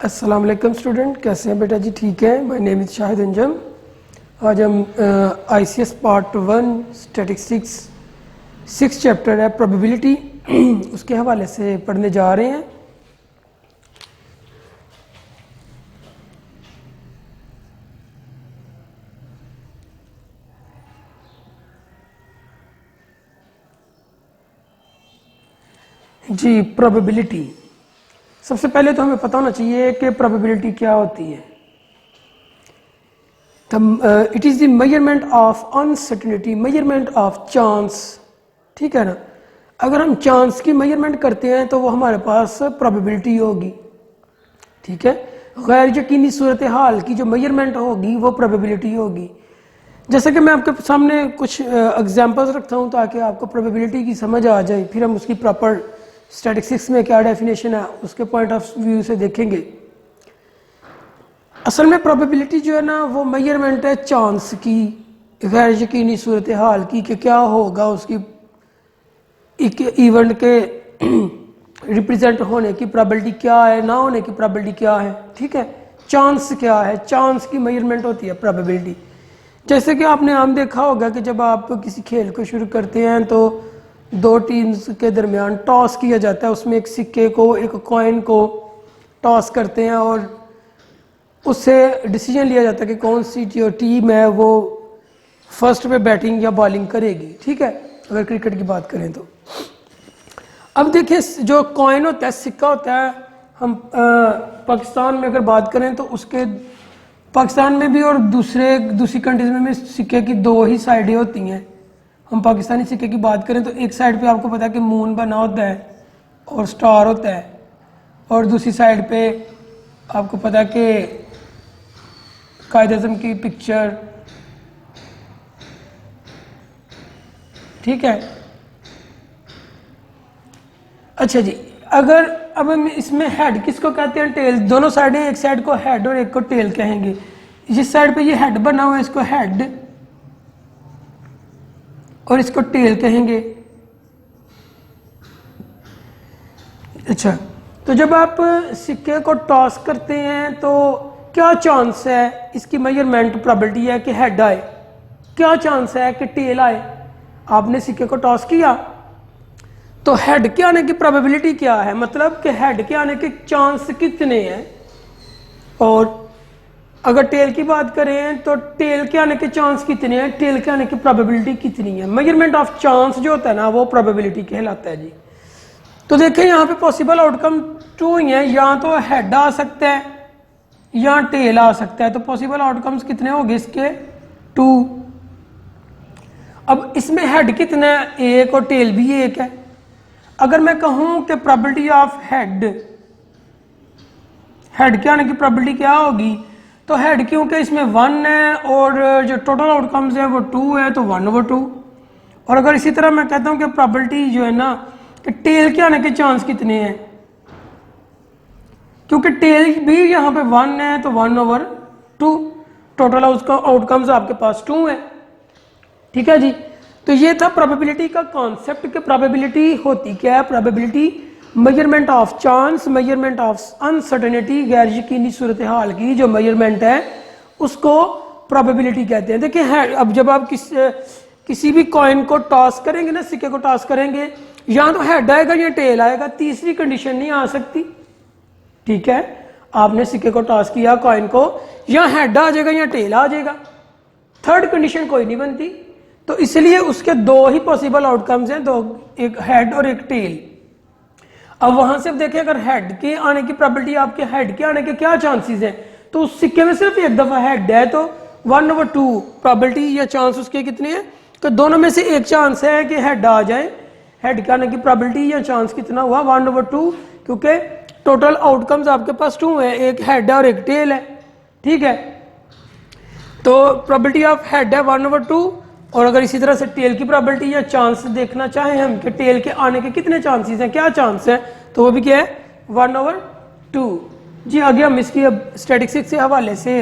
अस्सलाम वालेकुम स्टूडेंट, कैसे हैं बेटा जी? ठीक है। My name is Shahid Anjum. आज हम आईसीएस पार्ट 1 स्टैटिस्टिक्स 6 चैप्टर है प्रोबेबिलिटी उसके हवाले से पढ़ने जा रहे हैं। जी, प्रोबेबिलिटी। सबसे पहले तो हमें पता होना चाहिए कि प्रोबेबिलिटी क्या होती है। It is the measurement of uncertainty, measurement of chance. ठीक है ना? अगर हम चांस की मेजरमेंट करते हैं तो वो हमारे पास प्रोबेबिलिटी होगी। ठीक है। गैर यकीनी सूरत हाल की जो मेजरमेंट होगी वो प्रोबेबिलिटी होगी। जैसे कि मैं आपके सामने कुछ एग्जांपल्स रखता हूँ ताकि आपको प्रोबेबिलिटी की समझ आ जाए, फिर हम उसकी प्रॉपर स्टैटिस्टिक्स में क्या डेफिनेशन है उसके पॉइंट ऑफ व्यू से देखेंगे। असल में प्रोबेबिलिटी जो है ना वो मेजरमेंट है चांस की, गैर यकीनी सूरत हाल की, कि क्या होगा, उसकी इवेंट के रिप्रेजेंट होने की प्रोबेबिलिटी क्या है, ना होने की प्रोबेबिलिटी क्या है। ठीक है। चांस क्या है? चांस की मेजरमेंट होती है प्रोबेबिलिटी। जैसे कि आपने आम देखा होगा कि जब आप किसी खेल को शुरू करते हैं तो दो टीम्स के दरमियान टॉस किया जाता है, उसमें एक सिक्के को, एक कॉइन को टॉस करते हैं और उससे डिसीजन लिया जाता है कि कौन सी जो टीम है वो फर्स्ट पे बैटिंग या बॉलिंग करेगी। ठीक है, अगर क्रिकेट की बात करें तो। अब देखिए, जो कॉइन होता है, सिक्का होता है, हम पाकिस्तान में अगर बात करें तो उसके पाकिस्तान में भी और दूसरी कंट्रीज में भी सिक्के की दो ही साइडें होती हैं। हम पाकिस्तानी सिक्के की बात करें तो एक साइड पे आपको पता है कि मून बना होता है और स्टार होता है, और दूसरी साइड पे आपको पता है कि कायद-ए-आज़म की पिक्चर। ठीक है। अच्छा जी, अगर अब हम इसमें हेड किसको कहते हैं, टेल। दोनों साइडें, एक साइड को हेड और एक को टेल कहेंगे। जिस साइड पे ये हेड बना हुआ है इसको हेड और इसको टेल कहेंगे। अच्छा, तो जब आप सिक्के को टॉस करते हैं तो क्या चांस है, इसकी मेजरमेंट प्रोबेबिलिटी है कि हेड आए, क्या चांस है कि टेल आए। आपने सिक्के को टॉस किया तो हेड के आने की प्रोबेबिलिटी क्या है, मतलब कि हेड के आने के चांस कितने हैं। और अगर टेल की बात करें तो टेल के आने के चांस कितने हैं, टेल के आने की प्रोबेबिलिटी कितनी है। मेजरमेंट ऑफ चांस जो होता है ना वो प्रोबेबिलिटी कहलाता है जी। तो देखें यहाँ पे पॉसिबल आउटकम 2 ही है, या तो हेड आ सकता है या टेल आ सकता है। तो पॉसिबल आउटकम्स कितने हो गए इसके? 2। अब इसमें हेड कितना है? 1, और टेल भी 1 है। अगर मैं कहूं कि प्रोबेबिलिटी ऑफ हेड के आने की प्रोबेबिलिटी क्या होगी, तो हेड क्योंकि इसमें 1 है और जो टोटल आउटकम्स है वो 2 है, तो 1/2। और अगर इसी तरह मैं कहता हूं कि प्रोबेबिलिटी जो है ना कि टेल के आने के चांस कितने हैं, क्योंकि टेल भी यहाँ पे 1 है तो 1/2। टोटल आउटकम्स आपके पास 2 है। ठीक है जी। तो ये था प्रोबेबिलिटी का कॉन्सेप्ट कि प्रोबेबिलिटी होती क्या है। Probability measurement of chance, measurement of uncertainty, गैर यकीनी सूरत हाल की जो मेजरमेंट है उसको प्रोबेबिलिटी कहते हैं। देखिए, अब जब आप किसी भी कॉइन को टॉस करेंगे ना, सिक्के को टॉस करेंगे, या तो हेड आएगा या टेल आएगा, तीसरी कंडीशन नहीं आ सकती। ठीक है, आपने सिक्के को टॉस किया कॉइन को, या हेड आ जाएगा या टेल आ जाएगा, थर्ड कंडीशन कोई नहीं बनती। तो इसलिए उसके 2 ही पॉसिबल आउटकम्स हैं, दो, एक हेड और एक टेल। अब वहां से देखें, अगर हेड के आने की प्रोबेबिलिटी, आपके हेड के आने के क्या चांसेस हैं, तो उस सिक्के में सिर्फ एक दफा हेड है तो 1/2 प्रोबेबिलिटी या चांस उसके कितने हैं, तो दोनों में से एक चांस है कि हेड आ जाए। हेड के आने की प्रोबेबिलिटी या चांस कितना हुआ? 1/2, क्योंकि टोटल आउटकम्स आपके पास 2 है, एक हेड है और एक टेल है। ठीक है, तो प्रोबेबिलिटी ऑफ हेड है 1/2। और अगर इसी तरह से टेल की प्रोबेबिलिटी या चांस देखना चाहें हम कि टेल के आने के कितने चांसेस हैं, क्या चांस है, तो वो भी क्या है? 1/2 जी। आगे हम इसकी अब स्टैटिस्टिक्स के हवाले से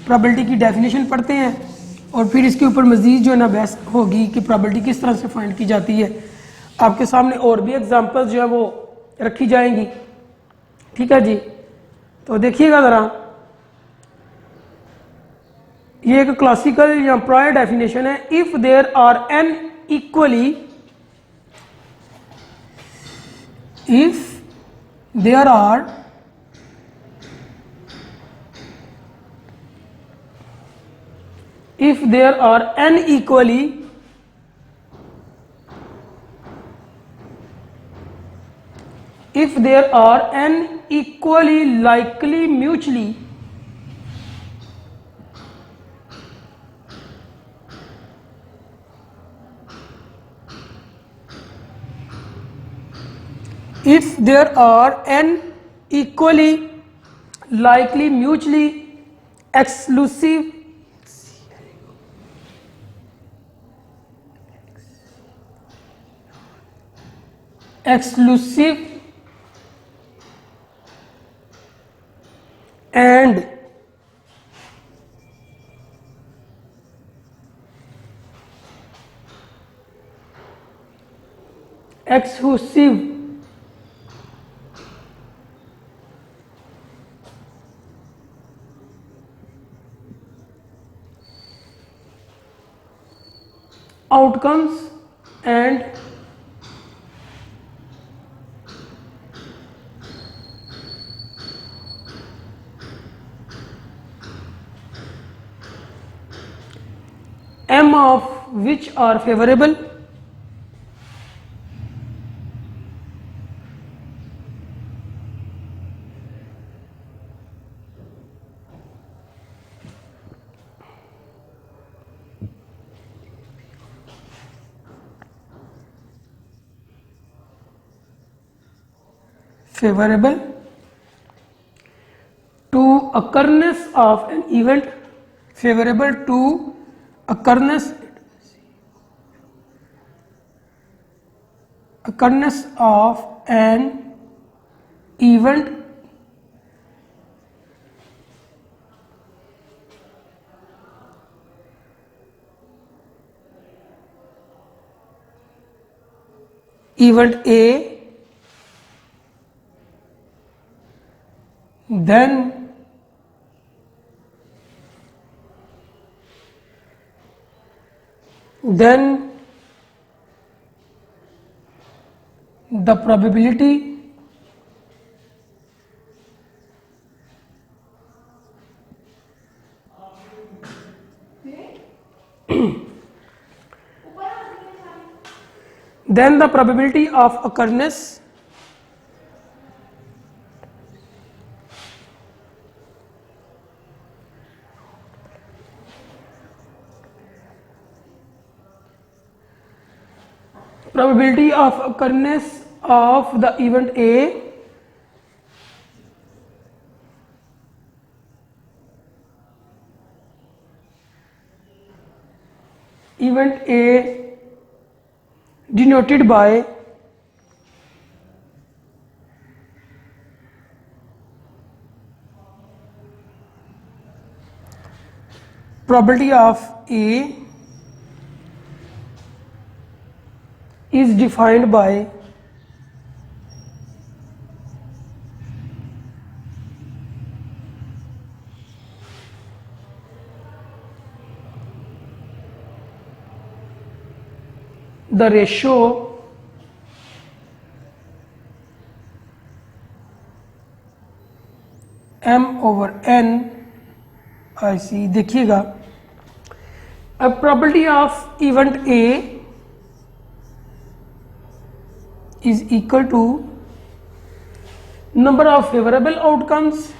प्रोबेबिलिटी की डेफिनेशन पढ़ते हैं और फिर इसके ऊपर मजीद जो है ना बहस होगी कि प्रोबेबिलिटी किस तरह से फाइंड की जाती है। आपके सामने और भी एग्जांपल्स जो है वो रखी जाएंगी। ठीक है जी। तो देखिएगा ज़रा, ये एक क्लासिकल या प्रायर डेफिनेशन है। If there are n equally, if there are if there are n equally likely mutually exclusive and exclusive outcomes and m of which are favorable, favorable to occurrence of an event, favorable to occurrence of an event A, then the probability of occurrence of the event A denoted by probability of A is defined by the ratio m/n। IC देखिएगा, अब probability of event A is equal to number of favorable outcomes,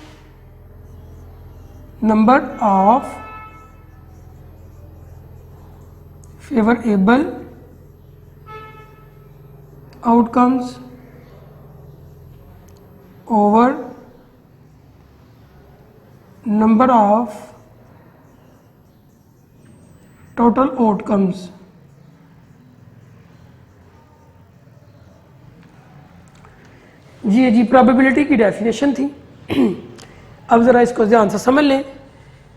number of favorable outcomes over number of total outcomes। जी probability की definition थी। अब ज़रा इसको ध्यान से समझ लें।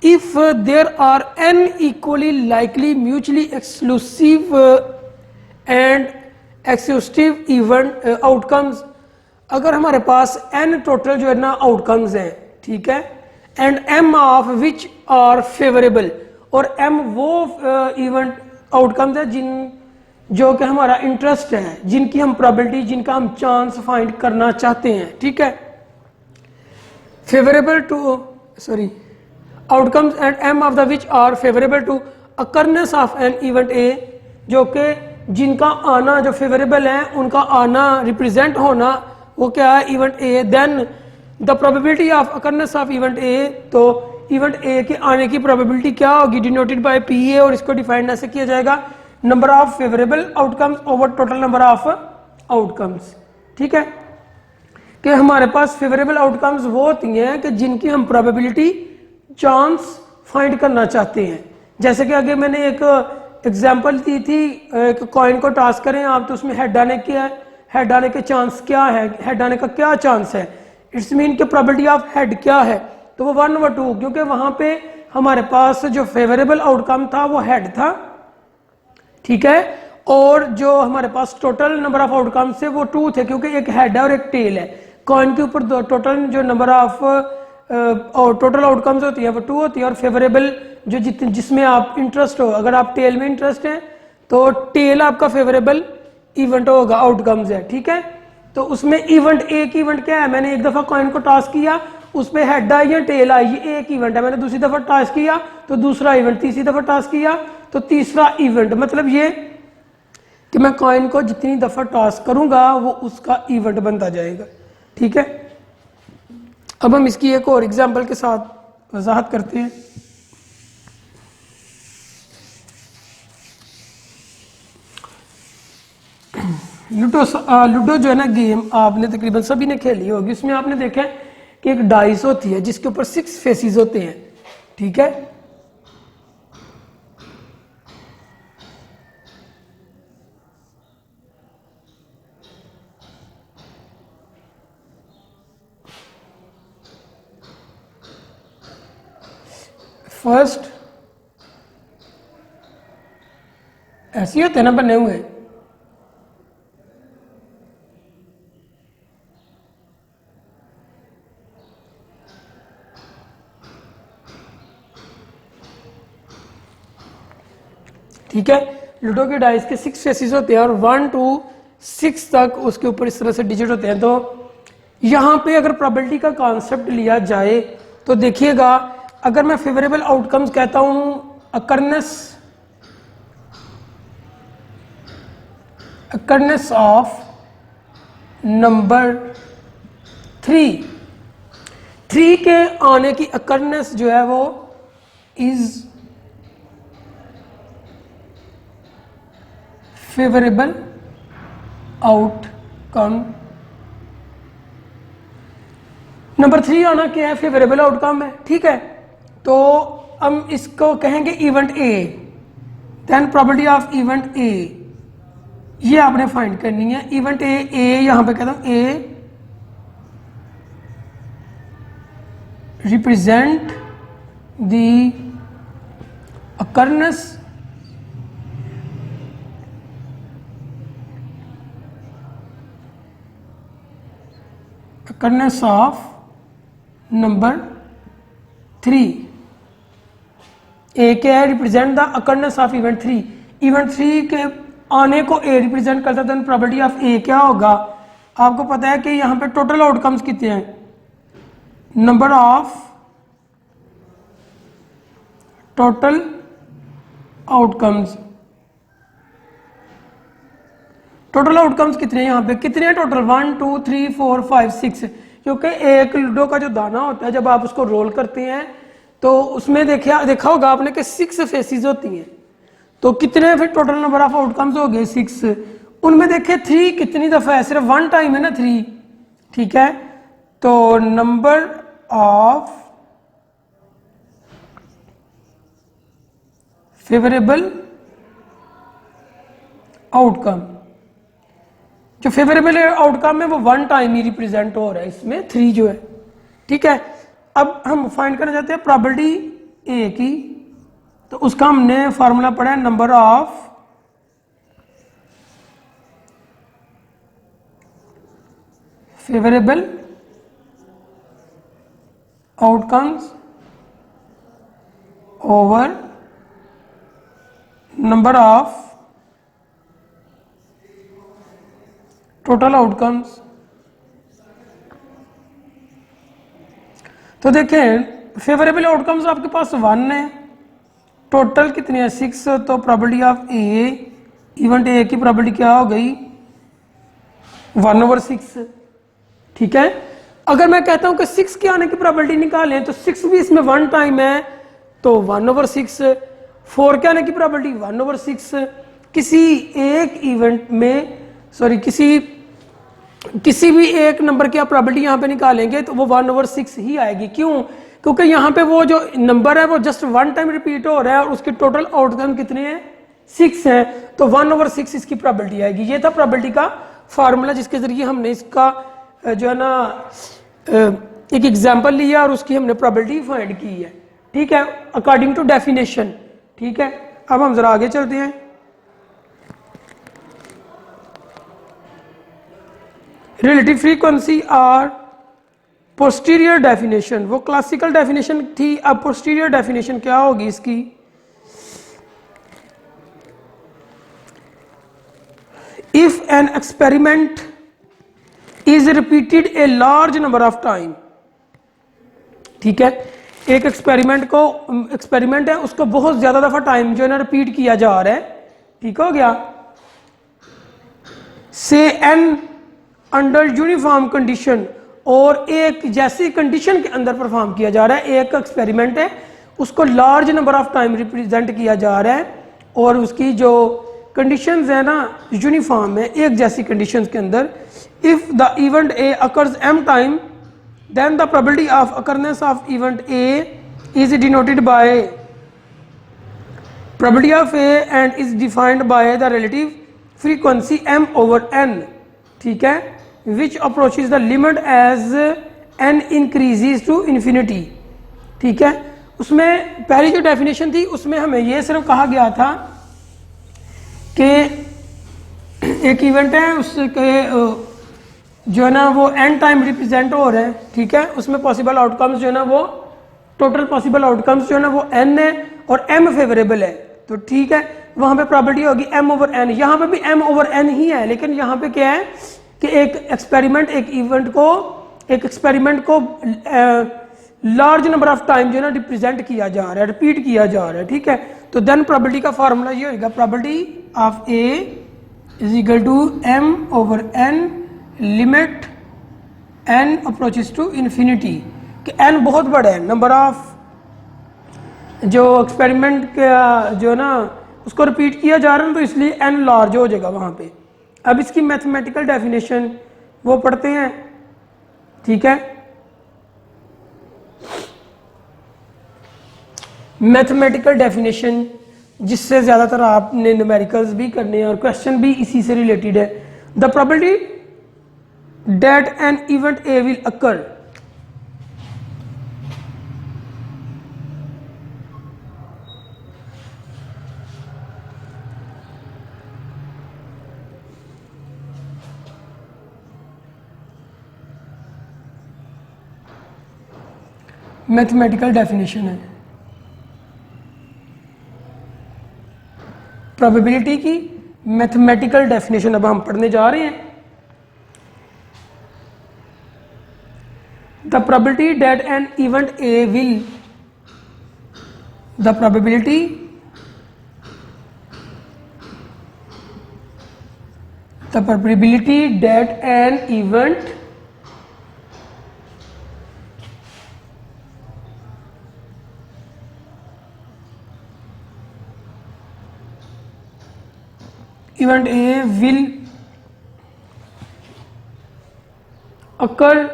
If there are n equally likely mutually exclusive and exclusive event outcomes, अगर हमारे पास n टोटल जो है ना आउटकम्स हैं, ठीक है, and m of which are favourable, और m वो इवेंट आउटकम्स है जिन जो कि हमारा इंटरेस्ट है, जिनकी हम प्रोबेबिलिटी, जिनका हम चांस फाइंड करना चाहते हैं, ठीक है। Favourable to sorry outcomes and m of the which are favourable to occurrence of an event A, जो कि जिनका आना जो फेवरेबल है उनका आना रिप्रेजेंट होना वो क्या है, event A. Then the probability of occurrence of event A, तो इवेंट ए के आने की प्रोबेबिलिटी क्या होगी, डिनोटेड बाय पी ए, और इसको डिफाइन ऐसे किया जाएगा number of favourable outcomes over total number of outcomes, ठीक है। कि हमारे पास फेवरेबल आउटकम्स वो होती हैं कि जिनकी हम प्रोबेबिलिटी चांस फाइंड करना चाहते हैं। जैसे कि आगे मैंने एक एग्जांपल दी थी, एक कॉइन को टॉस करें आप, तो उसमें हेड आने की है, हेड आने के चांस क्या है, हेड आने का क्या चांस है, इट्स मीन कि प्रोबेबिलिटी ऑफ हेड क्या है, तो वो 1/2, क्योंकि वहां पे हमारे पास जो फेवरेबल आउटकम था वो हेड था, ठीक है, और जो हमारे पास टोटल नंबर ऑफ आउटकम थे वो 2 थे, क्योंकि एक हेड है और एक टेल है। कॉइन के ऊपर टोटल जो नंबर ऑफ टोटल आउटकम्स होती है वो 2 होती है, और फेवरेबल जो जिसमें आप इंटरेस्ट हो, अगर आप टेल में इंटरेस्ट है तो टेल आपका फेवरेबल इवेंट होगा, आउटकम्स है, ठीक है। तो उसमें इवेंट, एक इवेंट क्या है, मैंने एक दफा कॉइन को टॉस किया, उसमें हेड आई या टेल आई, ये एक इवेंट है। मैंने दूसरी दफा टॉस किया तो दूसरा इवेंट, तीसरी दफा टॉस किया तो तीसरा इवेंट। मतलब ये कि मैं कॉइन को जितनी दफा टॉस करूंगा वो उसका इवेंट बनता जाएगा, ठीक है। अब हम इसकी एक और एग्जांपल के साथ वजाहत करते हैं। लूडो जो है ना गेम, आपने तकरीबन सभी ने खेली होगी। उसमें आपने देखा है कि एक डाइस होती है जिसके ऊपर 6 फेसेस होते हैं, ठीक है। फर्स्ट ऐसे होते हैं ना बने हुए, ठीक है। लूडो के डाइस के 6 फेसेस होते हैं और 1 to 6 तक उसके ऊपर इस तरह से डिजिट होते हैं। तो यहां पे अगर प्रोबेबिलिटी का कॉन्सेप्ट लिया जाए तो देखिएगा, अगर मैं फेवरेबल आउटकम्स कहता हूं, अकरनेस ऑफ नंबर 3 के आने की अकरनेस जो है वो इज फेवरेबल आउटकम। नंबर 3 आना क्या है, फेवरेबल आउटकम है, ठीक है। तो हम इसको कहेंगे event A, then probability of event A, ये आपने फाइंड करनी है। इवेंट ए यहां पे कहता हूं A represent the occurrence of number 3। A क्या है, represent the occurrence of event 3। Event 3 के आने को ए रिप्रेजेंट करता है, तो प्रोबेबिलिटी ऑफ ए क्या होगा, आपको पता है कि यहां पे टोटल आउटकम्स कितने हैं, number of total outcomes. Total outcomes कितने हैं यहाँ पे, कितने हैं टोटल, 1 2 3 4 5 6, क्योंकि एक लूडो का जो दाना होता है जब आप उसको रोल करते हैं तो उसमें देखा होगा आपने कि 6 फेसेस होती हैं। तो कितने फिर टोटल नंबर ऑफ आउटकम्स हो गए 6। उनमें देखे 3 कितनी दफा है, सिर्फ 1 टाइम है ना 3, ठीक है। तो नंबर ऑफ फेवरेबल आउटकम, जो फेवरेबल आउटकम है वो 1 टाइम ही रिप्रेजेंट हो रहा है, इसमें 3 जो है, ठीक है। अब हम फाइंड करना चाहते हैं प्रोबेबिलिटी ए की, तो उसका हमने फॉर्मूला पढ़ा है number of favourable outcomes over number of total outcomes. तो देखें फेवरेबल आउटकम्स आपके पास 1 है, टोटल कितने हैं 6, तो probability of A event A की प्रोबेबिलिटी क्या हो गई 1/6। ठीक है, अगर मैं कहता हूं कि 6 के आने की प्रोबेबिलिटी निकालें तो 6 भी इसमें 1 टाइम है तो 1/6, 4 के आने की प्रोबेबिलिटी 1/6। किसी एक इवेंट में किसी भी एक नंबर की आप प्रोबेबिलिटी यहाँ पे निकालेंगे तो वो 1/6 ही आएगी। क्यों? क्योंकि यहाँ पे वो जो नंबर है वो जस्ट 1 टाइम रिपीट हो रहा है और उसके टोटल आउटकम कितने हैं 6 हैं, तो 1/6 इसकी प्रोबेबिलिटी आएगी। ये था प्रोबेबिलिटी का फार्मूला जिसके जरिए हमने इसका जो है ना एक एग्जाम्पल लिया और उसकी हमने प्रोबेबिलिटी फाइंड की है। ठीक है, अकॉर्डिंग टू डेफिनेशन। ठीक है, अब हम जरा आगे चलते हैं। रिलेटिव फ्रीक्वेंसी और पोस्टीरियर डेफिनेशन, वो क्लासिकल डेफिनेशन थी, अब पोस्टीरियर डेफिनेशन क्या होगी इसकी। If an experiment is repeated a large number of time. ठीक है, एक एक्सपेरिमेंट है उसको बहुत ज्यादा दफा टाइम जो है ना रिपीट किया जा रहा है। ठीक हो गया, से एन अंडर यूनिफॉर्म कंडीशन, और एक जैसी कंडीशन के अंदर परफॉर्म किया जा रहा है। एक एक्सपेरिमेंट है उसको large number of time represent किया जा रहा है और उसकी जो कंडीशंस है ना यूनिफॉर्म है, एक जैसी कंडीशंस के अंदर। If the event A occurs m time then the probability of occurrence of event A is denoted by probability of A and is defined by the relative frequency m/n। ठीक है, which approaches the limit as n increases to infinity। ठीक है, उसमें पहली जो definition थी उसमें हमें ये सिर्फ कहा गया था कि एक इवेंट है उसके जो है ना वो n टाइम रिप्रेजेंट हो रहा है। ठीक है, उसमें पॉसिबल आउटकम्स जो है ना वो टोटल पॉसिबल आउटकम्स जो है ना वो n है और m फेवरेबल है। तो ठीक है, वहां पे प्रोबेबिलिटी होगी m/n। यहाँ पे भी m/n ही है, लेकिन यहाँ पे क्या है कि एक एक्सपेरिमेंट को लार्ज नंबर ऑफ टाइम जो है ना रिप्रेजेंट किया जा रहा है, रिपीट किया जा रहा है। ठीक है, तो देन प्रोबेबिलिटी का फार्मूला ये होगा, probability of A is equal to m/n limit n approaches to infinity. कि n बहुत बड़ा है, नंबर ऑफ जो एक्सपेरिमेंट का जो है ना उसको रिपीट किया जा रहा है, तो इसलिए n लार्ज हो जाएगा वहां पे। अब इसकी मैथमेटिकल डेफिनेशन वो पढ़ते हैं। ठीक है, मैथमेटिकल डेफिनेशन जिससे ज्यादातर आपने न्यूमेरिकल्स भी करने हैं और क्वेश्चन भी इसी से रिलेटेड है। The probability that N event A will occur, mathematical definition है प्रोबेबिलिटी की। मैथमेटिकल डेफिनेशन अब हम पढ़ने जा रहे हैं। The probability that N event A will, the probability that an event event A will occur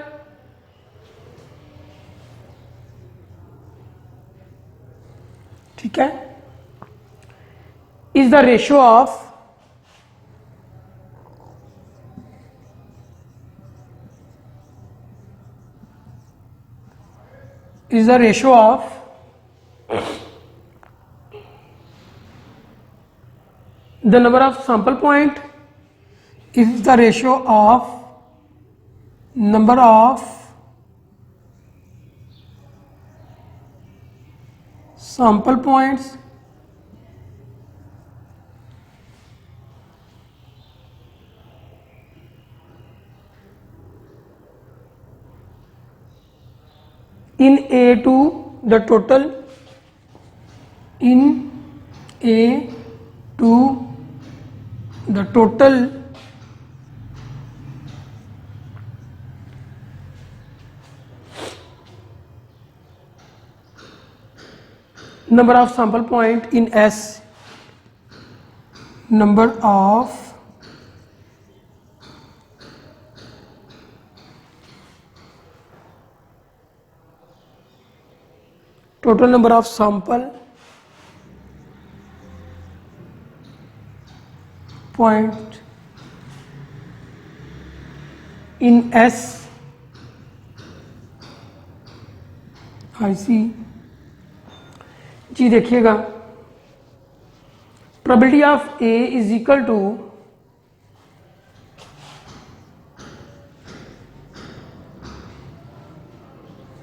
ठीक है, is the ratio of the number of sample point is the ratio of number of sample points in A2 the total in A2 the total number of sample point in S, number of total number of sample point in S I see जी देखिएगा probability of A is equal to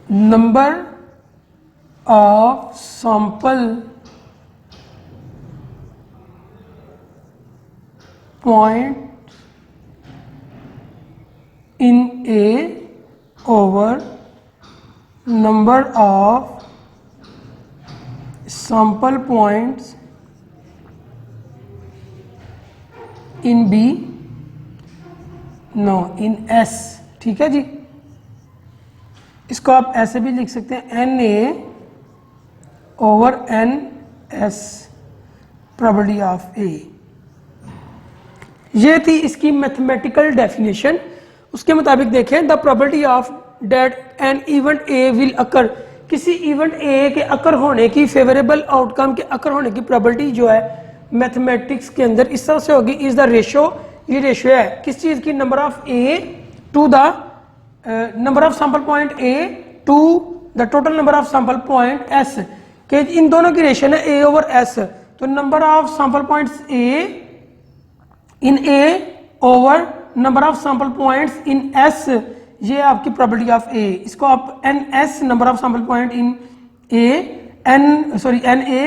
number of sample point in A over number of sample points in B, no in S, ठीक है जी। इसको आप ऐसे भी लिख सकते हैं NA over NS probability of A। ये थी इसकी मैथमेटिकल डेफिनेशन। उसके मुताबिक देखें the probability of that an event A will occur, किसी इवेंट ए के अकर होने की, फेवरेबल आउटकम के अकर होने की प्रोबेबिलिटी जो है मैथमेटिक्स के अंदर इस तरह से होगी, इज द रेशो, ये रेशो है किस चीज की, number of A to the number of sample point A to the total number of sample point S, के इन दोनों की रेशो है ए ओवर एस। तो number of sample points A in A over number of sample points in S, ये आपकी probability of A. इसको आप N S number of sample point in A N sorry N A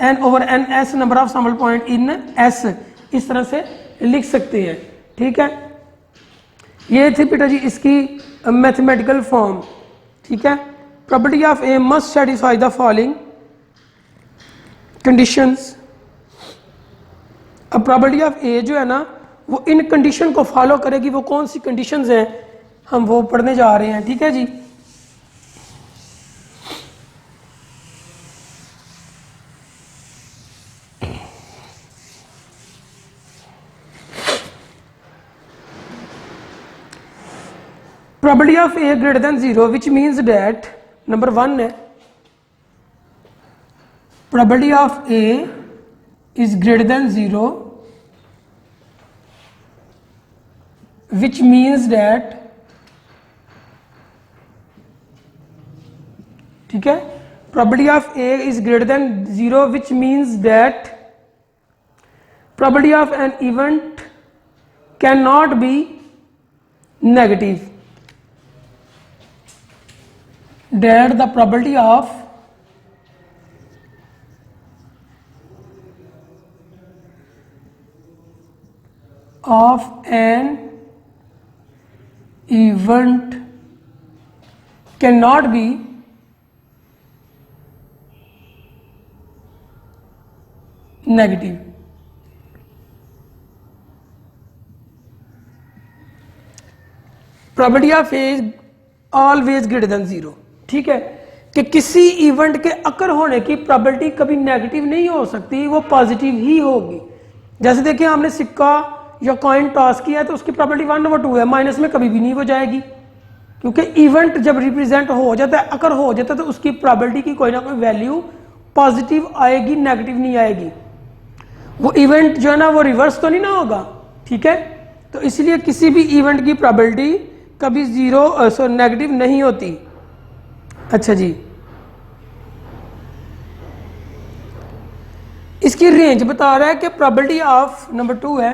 N over N S number of sample point in S, इस तरह से लिख सकते हैं। ठीक है, ये थी बेटा जी इसकी मैथमेटिकल फॉर्म। ठीक है, probability of A must satisfy the following conditions. अब प्रोबेबिलिटी ऑफ ए जो है ना वो इन कंडीशन को फॉलो करेगी। वो कौन सी कंडीशंस हैं हम वो पढ़ने जा रहे हैं। ठीक है जी, probability of A greater than 0 which means that number 1 है probability of A is greater than 0 which means that, ठीक है, probability of A is greater than 0 which means that probability of an event cannot be negative, that the probability of an event cannot be negative। Probability of A is always greater than 0। ठीक है, कि किसी event के अकर होने की probability कभी negative नहीं हो सकती, वो पॉजिटिव ही होगी। जैसे देखिए हमने सिक्का या कॉइन टॉस किया है तो उसकी प्रोबेबिलिटी 1/2 है, माइनस में कभी भी नहीं हो जाएगी, क्योंकि इवेंट जब रिप्रेजेंट हो जाता है, अकर हो जाता है, तो उसकी प्रोबेबिलिटी की कोई ना कोई वैल्यू पॉजिटिव आएगी, नेगेटिव नहीं आएगी। वो इवेंट जो है ना वो रिवर्स तो नहीं ना होगा। ठीक है, तो इसलिए किसी भी इवेंट की प्रोबेबिलिटी कभी नेगेटिव नहीं होती। अच्छा जी, इसकी रेंज बता रहा है कि प्रोबेबिलिटी ऑफ नंबर 2 है,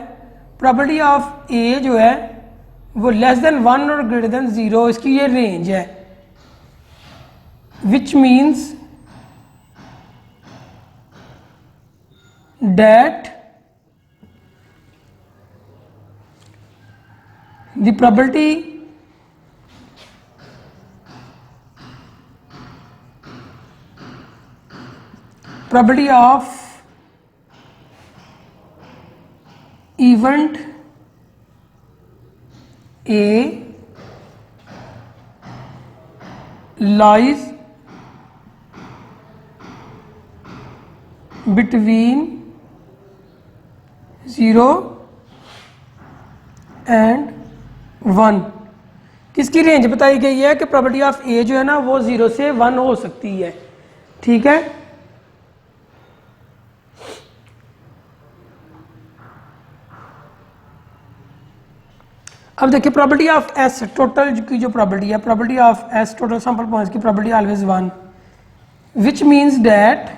प्रोबेबिलिटी ऑफ ए जो है वो लेस देन 1 और ग्रेटर देन 0, इसकी ये रेंज है, which means that the probability of event A lies between 0 and 1। किसकी रेंज बताई गई है कि प्रॉपर्टी ऑफ ए जो है ना वो 0 से 1 हो सकती है। ठीक है, अब देखिए प्रॉपर्टी ऑफ एस टोटल की जो प्रॉपर्टी है, property of S total sample points की property always 1, which means that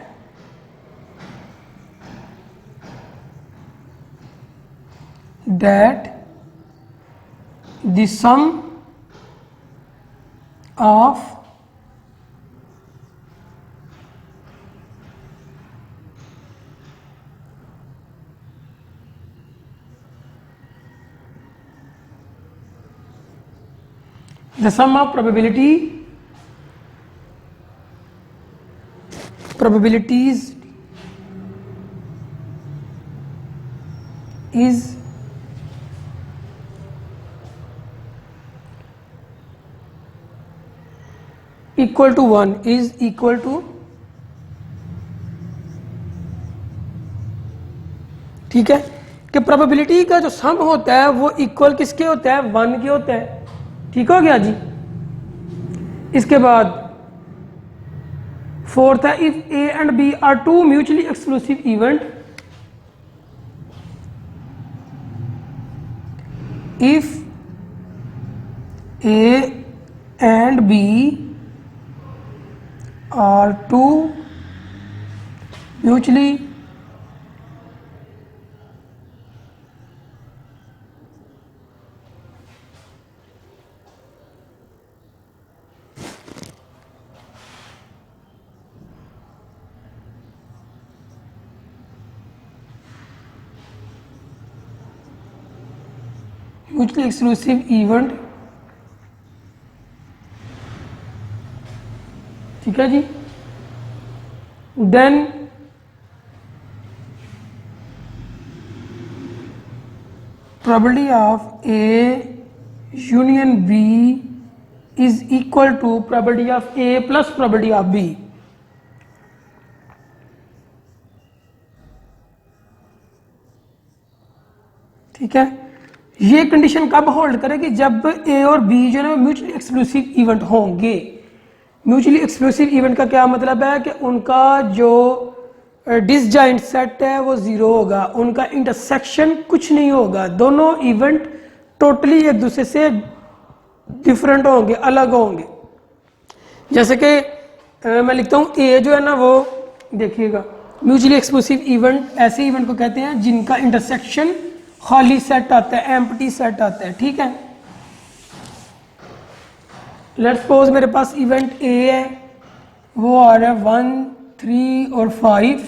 the sum of probabilities is equal to 1 is equal to, ठीक है, कि प्रोबेबिलिटी का जो सम होता है वो इक्वल किसके होता है, 1 के होता है। ठीक हो गया जी। इसके बाद फोर्थ है, if A and B are two mutually exclusive event, इफ ए एंड बी are two mutually exclusive event। ठीक है जी। Then probability of A union B is equal to probability of A plus probability of B। ठीक है, ये condition कब hold करेगी, जब A और B जो है म्यूचुअली एक्सक्लूसिव इवेंट होंगे। म्यूचुअली एक्सक्लूसिव इवेंट का क्या मतलब है कि उनका जो डिसजॉइंट सेट है वो 0 होगा, उनका इंटरसेक्शन कुछ नहीं होगा, दोनों इवेंट टोटली एक दूसरे से डिफरेंट होंगे, अलग होंगे। जैसे कि मैं लिखता हूँ ए जो है ना वो देखिएगा, म्यूचुअली एक्सक्लूसिव इवेंट ऐसे इवेंट को कहते हैं जिनका इंटरसेक्शन खाली सेट आता है, एम्प्टी सेट आता है। ठीक है, लेट्स सपोज मेरे पास इवेंट ए है, वो आ रहा है 1, 3 और 5।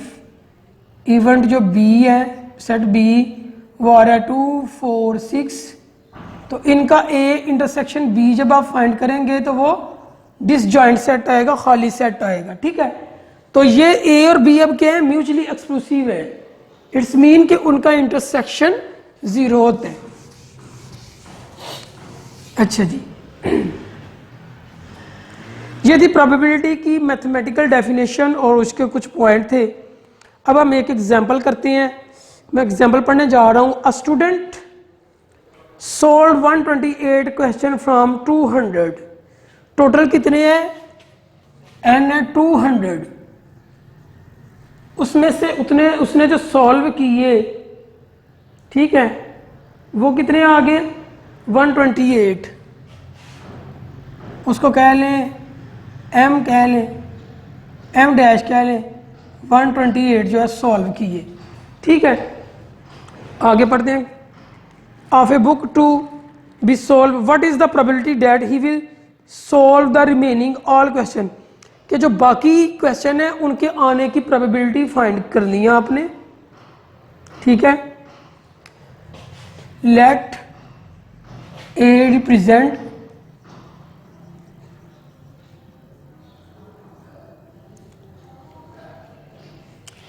इवेंट जो बी है, सेट बी, वो आ रहा है 2, 4, 6। तो इनका ए इंटरसेक्शन बी जब आप फाइंड करेंगे तो वो डिसजॉइंट सेट आएगा, खाली सेट आएगा। ठीक है, तो ये ए और बी अब क्या है, म्यूचुअली एक्सक्लूसिव है। इट्स मीन कि उनका इंटरसेक्शन 0 होते हैं। अच्छा जी, ये थी प्रोबेबिलिटी की मैथमेटिकल डेफिनेशन और उसके कुछ पॉइंट थे। अब हम एक एग्जांपल करते हैं। मैं एग्जांपल पढ़ने जा रहा हूं। A student solve 128 question from 200। Total कितने हैं, एन है 200। उसमें से उसने जो सॉल्व किए, ठीक है, वो कितने आ गए, 128। उसको कह लें एम, कह लें एम डैश, कह लें 128 जो है सॉल्व किए। ठीक है, आगे पढ़ते हैं। Of a book to be solve, what is the probability that he will solve the remaining all question, कि जो बाकी क्वेश्चन है उनके आने की प्रोबेबिलिटी फाइंड करनी है आपने। ठीक है, let A represent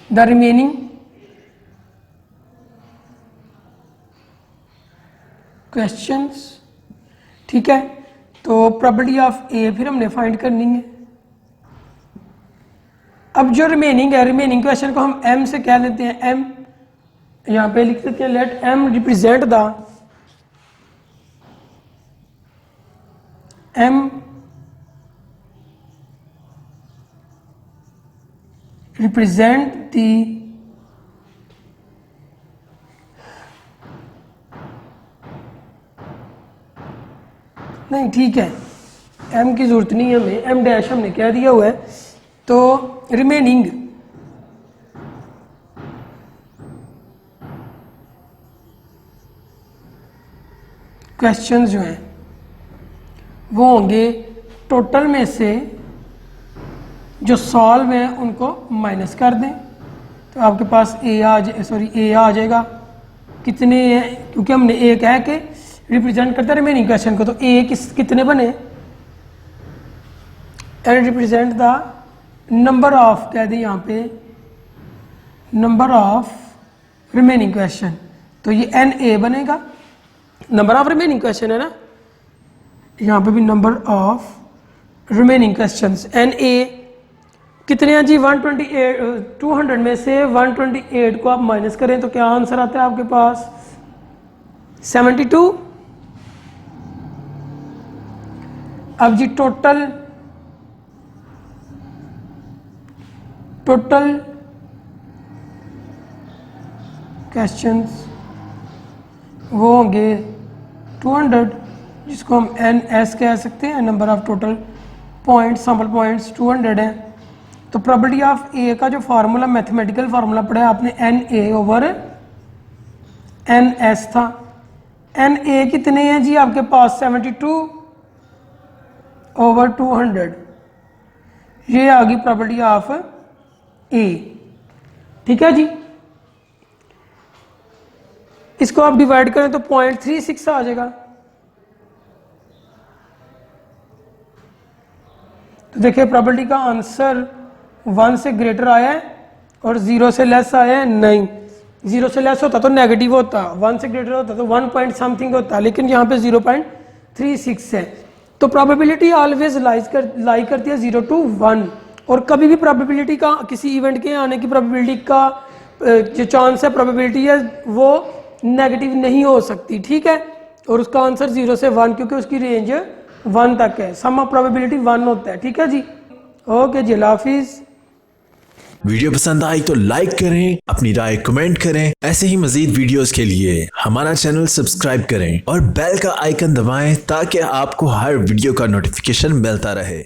the remaining questions. ठीक है, तो प्रॉपर्टी ऑफ ए फिर हमने फाइंड करनी है। अब जो रिमेनिंग है, रिमेनिंग क्वेश्चन को हम एम से क्या लेते हैं, एम यहां पे लिख देते हैं, let M represent the M represent दी नहीं, ठीक है, एम की जरूरत नहीं है हमें, एम डैश हमने क्या दिया हुआ है। तो रिमेनिंग क्वेश्चंस जो हैं वो होंगे टोटल में से जो सॉल्व हैं उनको माइनस कर दें, तो आपके पास ए आ जाएगा। कितने हैं, क्योंकि हमने ए कह के रिप्रेजेंट करता है रिमेनिंग क्वेश्चन को, तो ए कितने बने, and represent the number of, कह दें यहाँ पे नंबर ऑफ रिमेनिंग क्वेश्चन, तो ये एन ए बनेगा, नंबर ऑफ रिमेनिंग क्वेश्चन है ना, यहाँ पे भी number of remaining questions N A कितने हैं जी, 128, 200 में से 128 को आप माइनस करें तो क्या आंसर आता है आपके पास, 72। अब जी टोटल क्वेश्चंस वो होंगे 200, जिसको हम एन एस कह सकते हैं, number of total points, sample points 200 हैं। तो प्रॉपर्टी ऑफ ए का जो फार्मूला, मैथमेटिकल फार्मूला पढ़ा आपने, N A over N S था। एन ए कितने हैं जी आपके पास, 72 ओवर 200, ये आ गई प्रॉपर्टी ऑफ ए। ठीक है जी, इसको आप डिवाइड करें तो 0.36 आ जाएगा। तो देखिए प्रॉपर्टी का आंसर 1 से ग्रेटर आया है और 0 से लेस आया है, नहीं, 0 से लेस होता तो नेगेटिव होता, 1 से ग्रेटर होता तो 1 पॉइंट समथिंग होता, लेकिन यहाँ पे 0.36 है। तो प्रोबेबिलिटी ऑलवेज लाई करती है 0 to 1, और कभी भी प्रोबेबिलिटी का, किसी इवेंट के आने की प्रोबेबिलिटी का जो चांस है, प्रोबेबिलिटी है, वो नेगेटिव नहीं हो सकती। ठीक है, और उसका आंसर 0 से 1, क्योंकि उसकी रेंज 1 तक है, सम ऑफ प्रोबेबिलिटी 1 होता है। ठीक है जी, ओके जी, अल्लाह हाफिज। वीडियो पसंद आई तो लाइक करें, अपनी राय कमेंट करें। ऐसे ही मजीद वीडियोस के लिए हमारा चैनल सब्सक्राइब करें और बेल का आइकन दबाएं ताकि आपको हर वीडियो का नोटिफिकेशन मिलता रहे।